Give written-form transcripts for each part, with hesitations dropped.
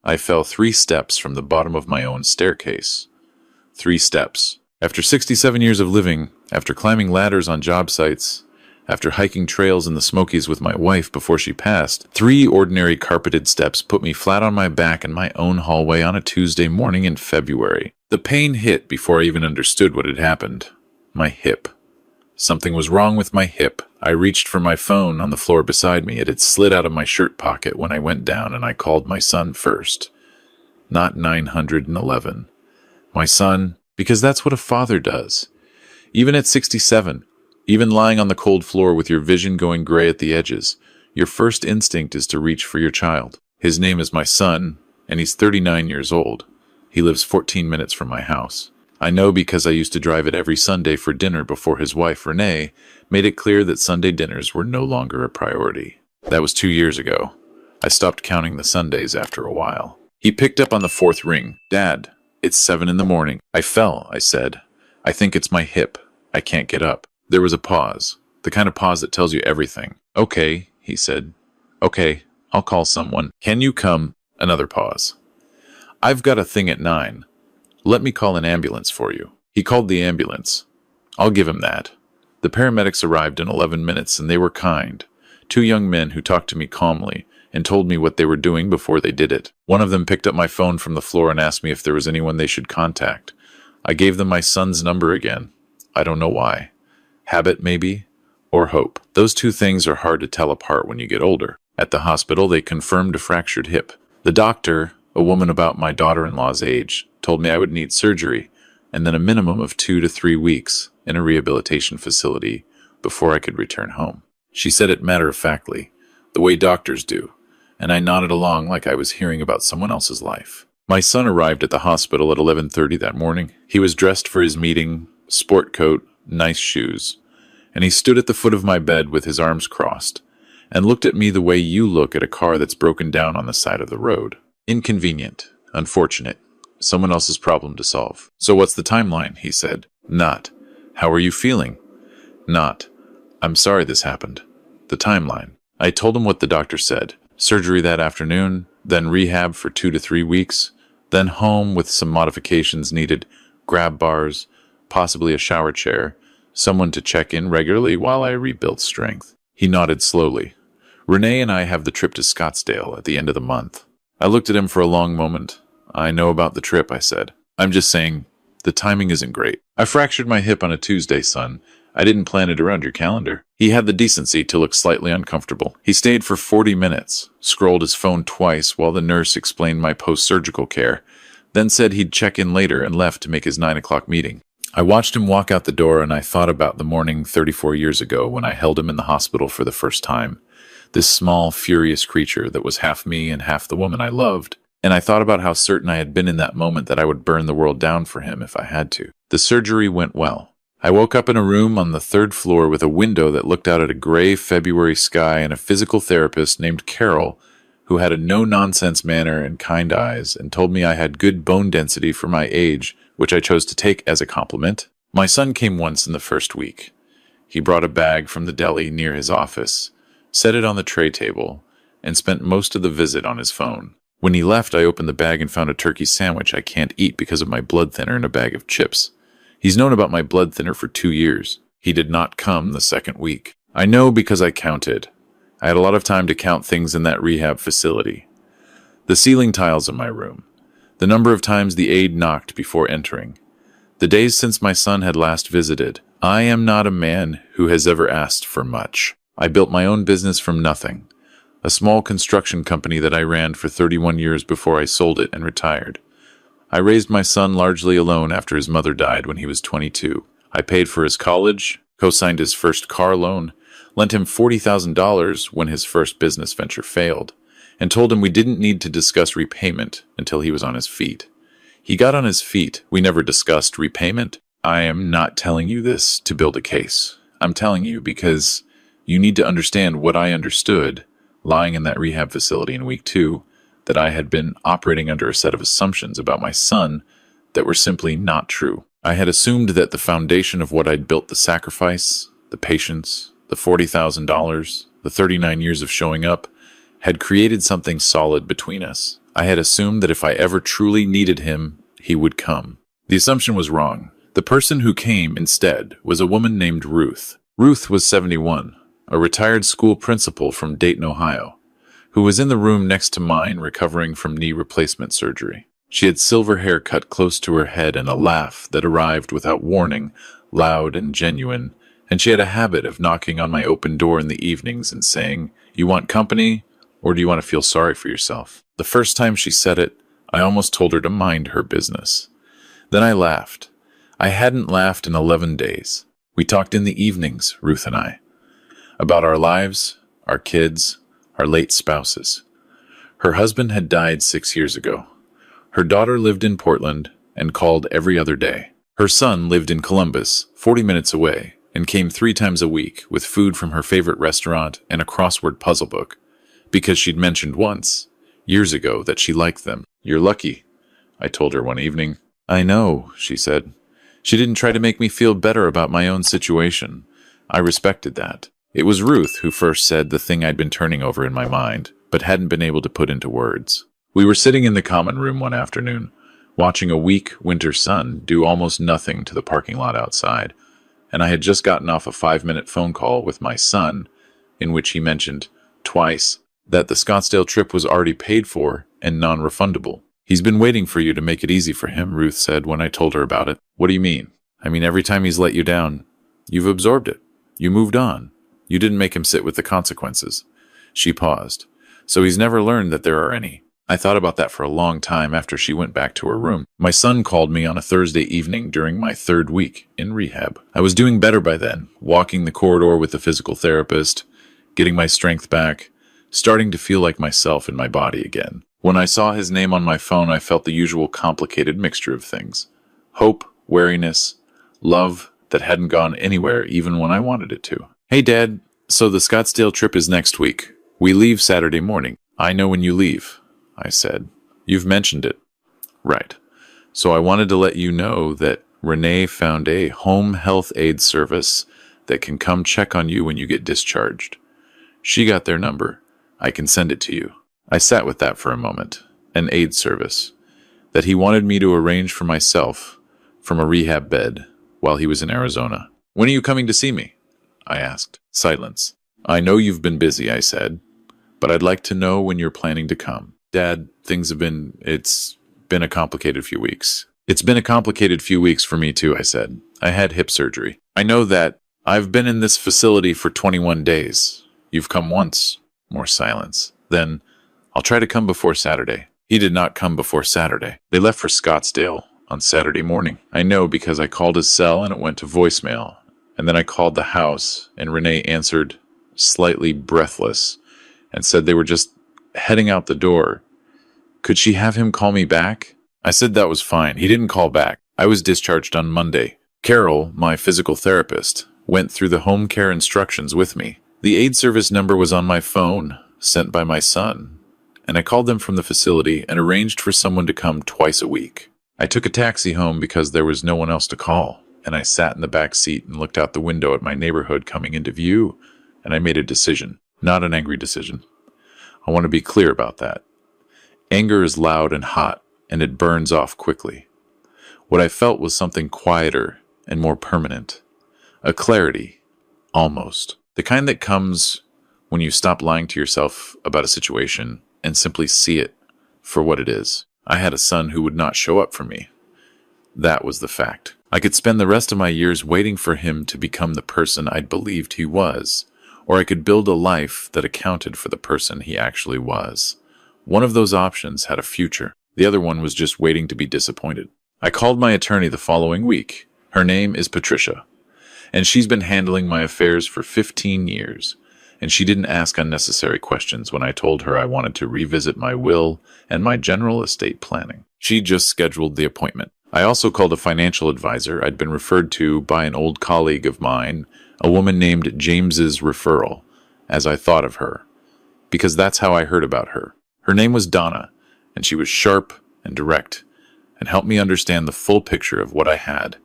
I fell 3 steps from the bottom of my own staircase. 3 steps. After 67 years of living, after climbing ladders on job sites, after hiking trails in the Smokies with my wife before she passed, 3 ordinary carpeted steps put me flat on my back in my own hallway on a Tuesday morning in February. The pain hit before I even understood what had happened. My hip. Something was wrong with my hip. I reached for my phone on the floor beside me. It had slid out of my shirt pocket when I went down, and I called my son first. Not 911. My son, because that's what a father does. Even at 67, even lying on the cold floor with your vision going gray at the edges, your first instinct is to reach for your child. His name is my son, and he's 39 years old. He lives 14 minutes from my house. I know because I used to drive it every Sunday for dinner before his wife, Renee, made it clear that Sunday dinners were no longer a priority. That was 2 years ago. I stopped counting the Sundays after a while. He picked up on the 4th ring. Dad, it's 7 in the morning. I fell, I said. I think it's my hip. I can't get up. There was a pause, the kind of pause that tells you everything. Okay, he said. Okay, I'll call someone. Can you come? Another pause. I've got a thing at 9. Let me call an ambulance for you. He called the ambulance. I'll give him that. The paramedics arrived in 11 minutes, and they were kind. 2 young men who talked to me calmly and told me what they were doing before they did it. One of them picked up my phone from the floor and asked me if there was anyone they should contact. I gave them my son's number again. I don't know why. Habit, maybe, or hope. Those 2 things are hard to tell apart when you get older. At the hospital, they confirmed a fractured hip. The doctor, a woman about my daughter-in-law's age, told me I would need surgery and then a minimum of 2 to 3 weeks in a rehabilitation facility before I could return home. She said it matter-of-factly, the way doctors do, and I nodded along like I was hearing about someone else's life. My son arrived at the hospital at 11:30 that morning. He was dressed for his meeting, sport coat, nice shoes, and he stood at the foot of my bed with his arms crossed and looked at me the way you look at a car that's broken down on the side of the road. Inconvenient, unfortunate, someone else's problem to solve. So what's the timeline? He said. Not. How are you feeling? Not. I'm sorry this happened. The timeline. I told him what the doctor said. Surgery that afternoon, then rehab for 2 to 3 weeks, then home with some modifications needed, grab bars, possibly a shower chair, someone to check in regularly while I rebuilt strength. He nodded slowly. Renee and I have the trip to Scottsdale at the end of the month. I looked at him for a long moment. I know about the trip, I said. I'm just saying, the timing isn't great. I fractured my hip on a Tuesday, son. I didn't plan it around your calendar. He had the decency to look slightly uncomfortable. He stayed for 40 minutes, scrolled his phone twice while the nurse explained my post-surgical care, then said he'd check in later and left to make his 9 o'clock meeting. I watched him walk out the door, and I thought about the morning 34 years ago when I held him in the hospital for the first time. This small, furious creature that was half me and half the woman I loved. And I thought about how certain I had been in that moment that I would burn the world down for him if I had to. The surgery went well. I woke up in a room on the 3rd floor with a window that looked out at a gray February sky and a physical therapist named Carol who had a no-nonsense manner and kind eyes and told me I had good bone density for my age, which I chose to take as a compliment. My son came once in the first week. He brought a bag from the deli near his office, set it on the tray table, and spent most of the visit on his phone. When he left, I opened the bag and found a turkey sandwich I can't eat because of my blood thinner and a bag of chips. He's known about my blood thinner for 2 years. He did not come the 2nd week. I know because I counted. I had a lot of time to count things in that rehab facility. The ceiling tiles in my room. The number of times the aide knocked before entering. The days since my son had last visited. I am not a man who has ever asked for much. I built my own business from nothing. A small construction company that I ran for 31 years before I sold it and retired. I raised my son largely alone after his mother died when he was 22. I paid for his college, co-signed his first car loan, lent him $40,000 when his first business venture failed, and told him we didn't need to discuss repayment until he was on his feet. He got on his feet. We never discussed repayment. I am not telling you this to build a case. I'm telling you because you need to understand what I understood lying in that rehab facility in week 2, that I had been operating under a set of assumptions about my son that were simply not true. I had assumed that the foundation of what I'd built, the sacrifice, the patience, the $40,000, the 39 years of showing up, had created something solid between us. I had assumed that if I ever truly needed him, he would come. The assumption was wrong. The person who came instead was a woman named Ruth. Ruth was 71, a retired school principal from Dayton, Ohio, who was in the room next to mine recovering from knee replacement surgery. She had silver hair cut close to her head and a laugh that arrived without warning, loud and genuine, and she had a habit of knocking on my open door in the evenings and saying, "You want company, or do you want to feel sorry for yourself?" The first time she said it, I almost told her to mind her business. Then I laughed. I hadn't laughed in 11 days. We talked in the evenings, Ruth and I, about our lives, our kids, our late spouses. Her husband had died 6 years ago. Her daughter lived in Portland and called every other day. Her son lived in Columbus, 40 minutes away, and came 3 times a week with food from her favorite restaurant and a crossword puzzle book, because she'd mentioned once, years ago, that she liked them. "You're lucky," I told her one evening. "I know," she said. She didn't try to make me feel better about my own situation. I respected that. It was Ruth who first said the thing I'd been turning over in my mind, but hadn't been able to put into words. We were sitting in the common room one afternoon, watching a weak winter sun do almost nothing to the parking lot outside, and I had just gotten off a 5-minute phone call with my son, in which he mentioned, twice, that the Scottsdale trip was already paid for and non-refundable. "He's been waiting for you to make it easy for him," Ruth said when I told her about it. "What do you mean?" "I mean, every time he's let you down, you've absorbed it. You moved on. You didn't make him sit with the consequences." She paused. "So he's never learned that there are any." I thought about that for a long time after she went back to her room. My son called me on a Thursday evening during my 3rd week in rehab. I was doing better by then, walking the corridor with the physical therapist, getting my strength back, starting to feel like myself in my body again. When I saw his name on my phone, I felt the usual complicated mixture of things. Hope, wariness, love that hadn't gone anywhere even when I wanted it to. "Hey, Dad, so the Scottsdale trip is next week. We leave Saturday morning." "I know when you leave," I said. "You've mentioned it." "Right. So I wanted to let you know that Renee found a home health aid service that can come check on you when you get discharged. She got their number. I can send it to you." I sat with that for a moment. An aid service. That he wanted me to arrange for myself from a rehab bed while he was in Arizona. "When are you coming to see me?" I asked. Silence. "I know you've been busy," I said, "but I'd like to know when you're planning to come." "Dad, it's been a complicated few weeks." "It's been a complicated few weeks for me too," I said. "I had hip surgery. I know that. I've been in this facility for 21 days. You've come once." More silence. Then, "I'll try to come before Saturday." He did not come before Saturday. They left for Scottsdale on Saturday morning. I know because I called his cell and it went to voicemail. And then I called the house and Renee answered, slightly breathless, and said they were just heading out the door. Could she have him call me back? I said that was fine. He didn't call back. I was discharged on Monday. Carol, my physical therapist, went through the home care instructions with me. The aid service number was on my phone, sent by my son, and I called them from the facility and arranged for someone to come twice a week. I took a taxi home because there was no one else to call, and I sat in the back seat and looked out the window at my neighborhood coming into view, and I made a decision. Not an angry decision. I want to be clear about that. Anger is loud and hot, and it burns off quickly. What I felt was something quieter and more permanent. A clarity, almost. The kind that comes when you stop lying to yourself about a situation and simply see it for what it is. I had a son who would not show up for me. That was the fact. I could spend the rest of my years waiting for him to become the person I'd believed he was, or I could build a life that accounted for the person he actually was. One of those options had a future. The other one was just waiting to be disappointed. I called my attorney the following week. Her name is Patricia, and she's been handling my affairs for 15 years, and she didn't ask unnecessary questions when I told her I wanted to revisit my will and my general estate planning. She just scheduled the appointment. I also called a financial advisor I'd been referred to by an old colleague of mine, a woman named James's referral, as I thought of her, because that's how I heard about her. Her name was Donna, and she was sharp and direct, and helped me understand the full picture of what I had,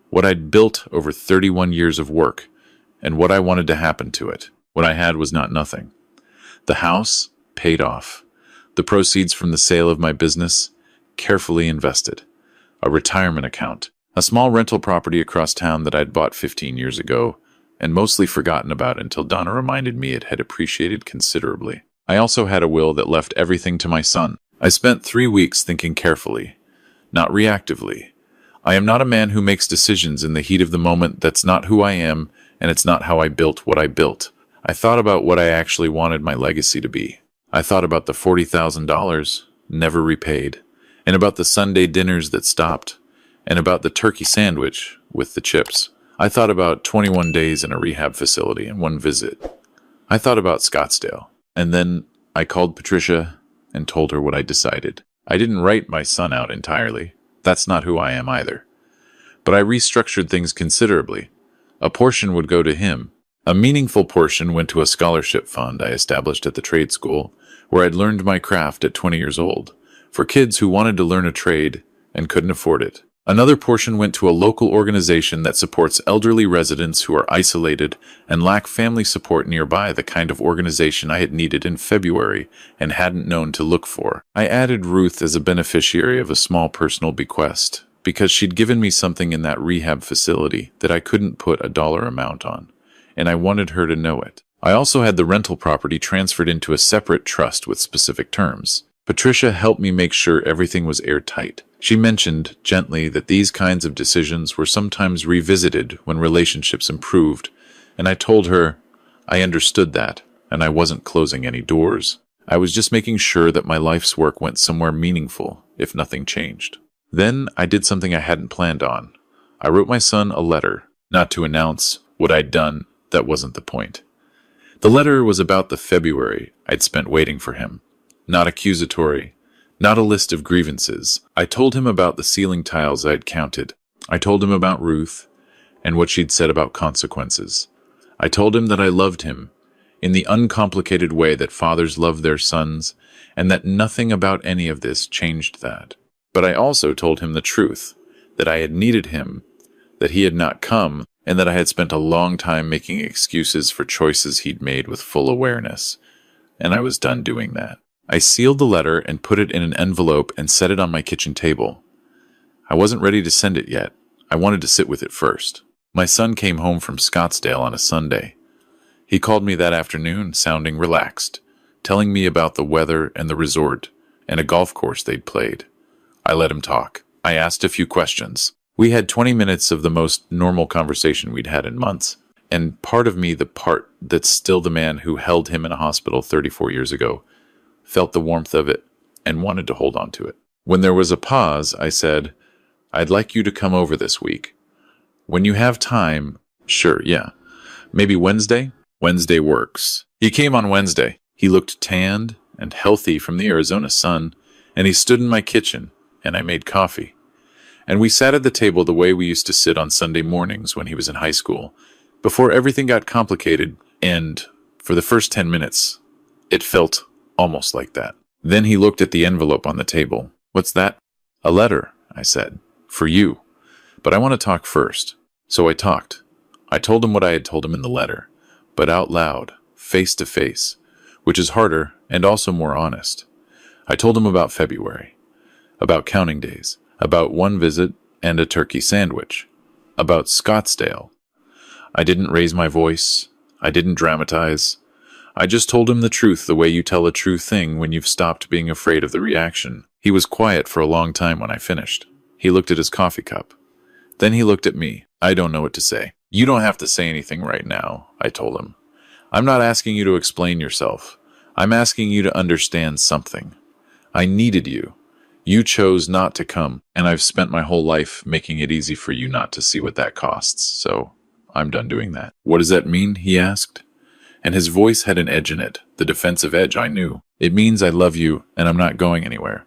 what I'd built over 31 years of work, and what I wanted to happen to it. What I had was not nothing. The house paid off. The proceeds from the sale of my business, carefully invested. A retirement account. A small rental property across town that I'd bought 15 years ago, and mostly forgotten about until Donna reminded me it had appreciated considerably. I also had a will that left everything to my son. I spent 3 weeks thinking carefully, not reactively. I am not a man who makes decisions in the heat of the moment. That's not who I am, and it's not how I built what I built. I thought about what I actually wanted my legacy to be. I thought about the $40,000, never repaid, and about the Sunday dinners that stopped, and about the turkey sandwich with the chips. I thought about 21 days in a rehab facility and 1 visit. I thought about Scottsdale. And then I called Patricia and told her what I decided. I didn't write my son out entirely. That's not who I am either. But I restructured things considerably. A portion would go to him. A meaningful portion went to a scholarship fund I established at the trade school, where I'd learned my craft at 20 years old, for kids who wanted to learn a trade and couldn't afford it. Another portion went to a local organization that supports elderly residents who are isolated and lack family support nearby, the kind of organization I had needed in February and hadn't known to look for. I added Ruth as a beneficiary of a small personal bequest, because she'd given me something in that rehab facility that I couldn't put a dollar amount on, and I wanted her to know it. I also had the rental property transferred into a separate trust with specific terms. Patricia helped me make sure everything was airtight. She mentioned, gently, that these kinds of decisions were sometimes revisited when relationships improved, and I told her I understood that, and I wasn't closing any doors. I was just making sure that my life's work went somewhere meaningful, if nothing changed. Then I did something I hadn't planned on. I wrote my son a letter, not to announce what I'd done. That wasn't the point. The letter was about the February I'd spent waiting for him. Not accusatory, not a list of grievances. I told him about the ceiling tiles I'd counted. I told him about Ruth and what she'd said about consequences. I told him that I loved him in the uncomplicated way that fathers love their sons, and that nothing about any of this changed that. But I also told him the truth, that I had needed him, that he had not come, and that I had spent a long time making excuses for choices he'd made with full awareness. And I was done doing that. I sealed the letter and put it in an envelope and set it on my kitchen table. I wasn't ready to send it yet. I wanted to sit with it first. My son came home from Scottsdale on a Sunday. He called me that afternoon, sounding relaxed, telling me about the weather and the resort and a golf course they'd played. I let him talk. I asked a few questions. We had 20 minutes of the most normal conversation we'd had in months, and part of me, the part that's still the man who held him in a hospital 34 years ago, felt the warmth of it and wanted to hold on to it. When there was a pause, I said, "I'd like you to come over this week. When you have time." "Sure, yeah. Maybe Wednesday?" "Wednesday works." He came on Wednesday. He looked tanned and healthy from the Arizona sun, and he stood in my kitchen, and I made coffee. And we sat at the table the way we used to sit on Sunday mornings when he was in high school, before everything got complicated, and for the first 10 minutes, it felt almost like that. Then he looked at the envelope on the table. "What's that?" "A letter," I said. "For you. But I want to talk first." So I talked. I told him what I had told him in the letter, but out loud, face to face, which is harder and also more honest. I told him about February, about counting days, about 1 visit and a turkey sandwich, about Scottsdale. I didn't raise my voice. I didn't dramatize. I just told him the truth the way you tell a true thing when you've stopped being afraid of the reaction. He was quiet for a long time when I finished. He looked at his coffee cup. Then he looked at me. "I don't know what to say." "You don't have to say anything right now," I told him. "I'm not asking you to explain yourself. I'm asking you to understand something. I needed you. You chose not to come, and I've spent my whole life making it easy for you not to see what that costs, so I'm done doing that." "What does that mean?" he asked. And his voice had an edge in it, the defensive edge I knew. "It means I love you, and I'm not going anywhere.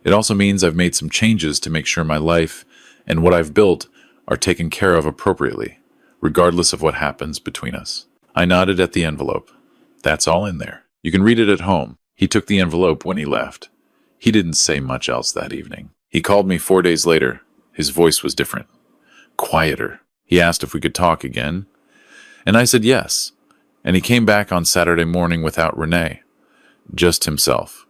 It also means I've made some changes to make sure my life and what I've built are taken care of appropriately, regardless of what happens between us." I nodded at the envelope. "That's all in there. You can read it at home." He took the envelope when he left. He didn't say much else that evening. He called me 4 days later. His voice was different, quieter. He asked if we could talk again, and I said yes. And he came back on Saturday morning without Renee, just himself.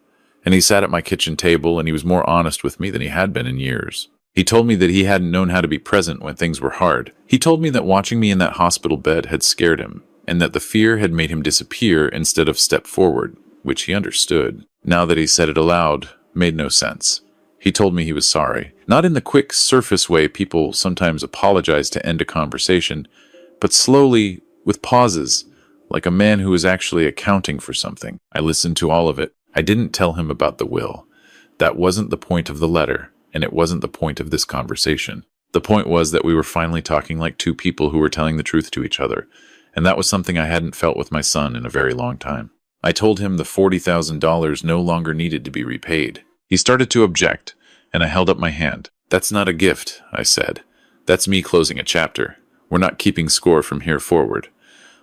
And he sat at my kitchen table and he was more honest with me than he had been in years. He told me that he hadn't known how to be present when things were hard. He told me that watching me in that hospital bed had scared him, and that the fear had made him disappear instead of step forward, which he understood. Now that he said it aloud, made no sense. He told me he was sorry. Not in the quick surface way people sometimes apologize to end a conversation, but slowly, with pauses, like a man who is actually accounting for something. I listened to all of it. I didn't tell him about the will. That wasn't the point of the letter, and it wasn't the point of this conversation. The point was that we were finally talking like two people who were telling the truth to each other, and that was something I hadn't felt with my son in a very long time. I told him the $40,000 no longer needed to be repaid. He started to object, and I held up my hand. "That's not a gift," I said. "That's me closing a chapter. We're not keeping score from here forward.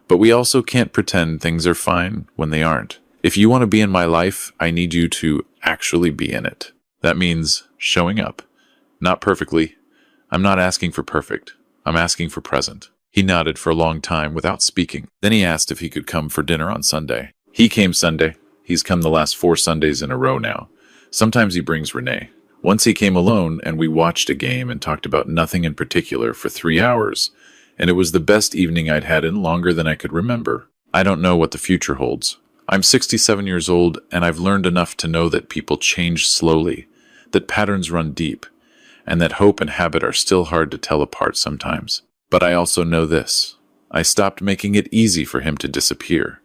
But we also can't pretend things are fine when they aren't. If you want to be in my life, I need you to actually be in it. That means showing up. Not perfectly. I'm not asking for perfect. I'm asking for present." He nodded for a long time without speaking. Then he asked if he could come for dinner on Sunday. He came Sunday. He's come the last 4 Sundays in a row now. Sometimes he brings Renee. Once he came alone and we watched a game and talked about nothing in particular for 3 hours. And it was the best evening I'd had in longer than I could remember. I don't know what the future holds. I'm 67 years old, and I've learned enough to know that people change slowly, that patterns run deep, and that hope and habit are still hard to tell apart sometimes. But I also know this. I stopped making it easy for him to disappear.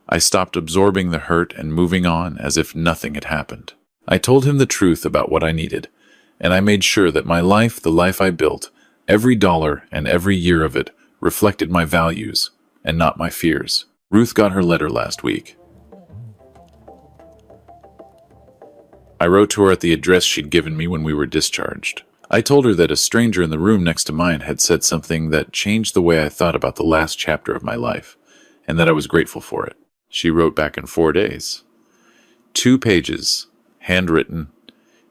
I stopped absorbing the hurt and moving on as if nothing had happened. I told him the truth about what I needed, and I made sure that my life, the life I built, every dollar and every year of it, reflected my values and not my fears. Ruth got her letter last week. I wrote to her at the address she'd given me when we were discharged. I told her that a stranger in the room next to mine had said something that changed the way I thought about the last chapter of my life, and that I was grateful for it. She wrote back in 4 days. 2 pages, handwritten,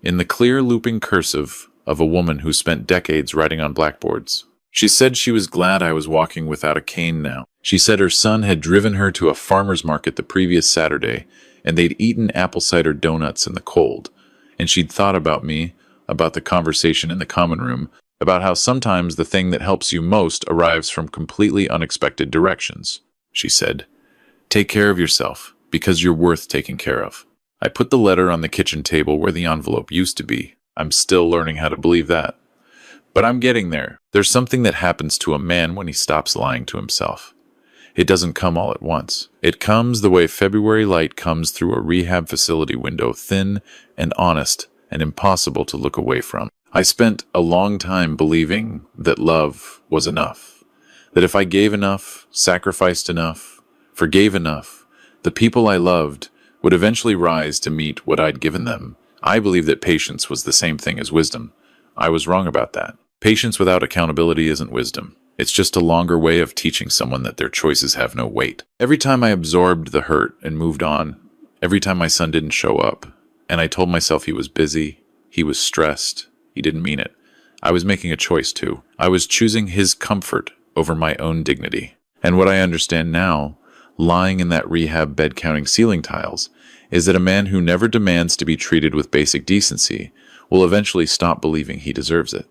in the clear looping cursive of a woman who spent decades writing on blackboards. She said she was glad I was walking without a cane now. She said her son had driven her to a farmer's market the previous Saturday, and they'd eaten apple cider donuts in the cold, and she'd thought about me, about the conversation in the common room, about how sometimes the thing that helps you most arrives from completely unexpected directions. She said, "Take care of yourself, because you're worth taking care of." I put the letter on the kitchen table where the envelope used to be. I'm still learning how to believe that. But I'm getting there. There's something that happens to a man when he stops lying to himself. It doesn't come all at once. It comes the way February light comes through a rehab facility window, thin and honest and impossible to look away from. I spent a long time believing that love was enough. That if I gave enough, sacrificed enough, forgave enough, the people I loved would eventually rise to meet what I'd given them. I believed that patience was the same thing as wisdom. I was wrong about that. Patience without accountability isn't wisdom. It's just a longer way of teaching someone that their choices have no weight. Every time I absorbed the hurt and moved on, every time my son didn't show up, and I told myself he was busy, he was stressed, he didn't mean it, I was making a choice too. I was choosing his comfort over my own dignity. And what I understand now, lying in that rehab bed counting ceiling tiles, is that a man who never demands to be treated with basic decency will eventually stop believing he deserves it.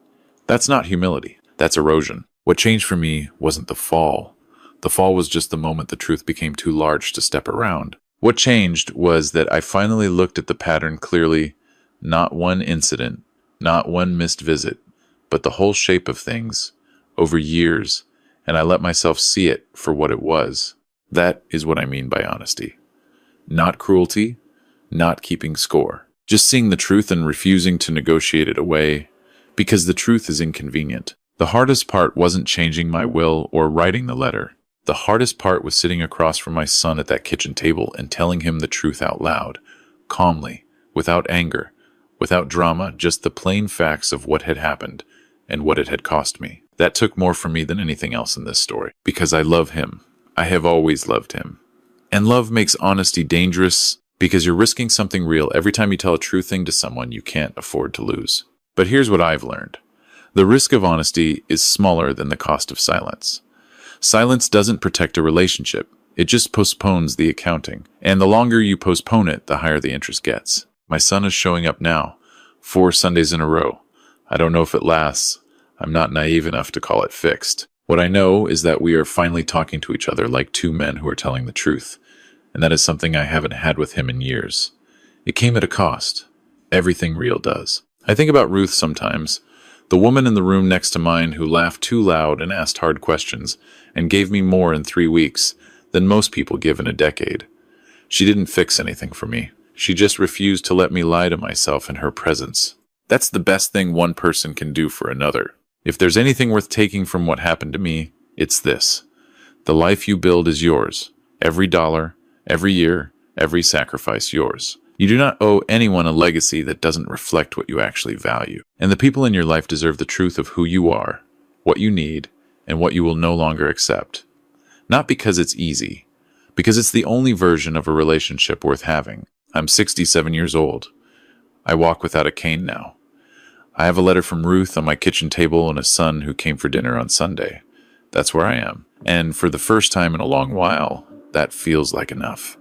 That's not humility. That's erosion. What changed for me wasn't the fall. The fall was just the moment the truth became too large to step around. What changed was that I finally looked at the pattern clearly, not one incident, not one missed visit, but the whole shape of things, over years, and I let myself see it for what it was. That is what I mean by honesty. Not cruelty, not keeping score. Just seeing the truth and refusing to negotiate it away, because the truth is inconvenient. The hardest part wasn't changing my will or writing the letter. The hardest part was sitting across from my son at that kitchen table and telling him the truth out loud, calmly, without anger, without drama, just the plain facts of what had happened and what it had cost me. That took more from me than anything else in this story, because I love him. I have always loved him. And love makes honesty dangerous because you're risking something real every time you tell a true thing to someone you can't afford to lose. But here's what I've learned. The risk of honesty is smaller than the cost of silence. Silence doesn't protect a relationship. It just postpones the accounting. And the longer you postpone it, the higher the interest gets. My son is showing up now, 4 Sundays in a row. I don't know if it lasts. I'm not naive enough to call it fixed. What I know is that we are finally talking to each other like two men who are telling the truth. And that is something I haven't had with him in years. It came at a cost. Everything real does. I think about Ruth sometimes, the woman in the room next to mine who laughed too loud and asked hard questions and gave me more in 3 weeks than most people give in a decade. She didn't fix anything for me. She just refused to let me lie to myself in her presence. That's the best thing one person can do for another. If there's anything worth taking from what happened to me, it's this. The life you build is yours. Every dollar, every year, every sacrifice yours. You do not owe anyone a legacy that doesn't reflect what you actually value. And the people in your life deserve the truth of who you are, what you need, and what you will no longer accept. Not because it's easy, because it's the only version of a relationship worth having. I'm 67 years old. I walk without a cane now. I have a letter from Ruth on my kitchen table and a son who came for dinner on Sunday. That's where I am. And for the first time in a long while, that feels like enough.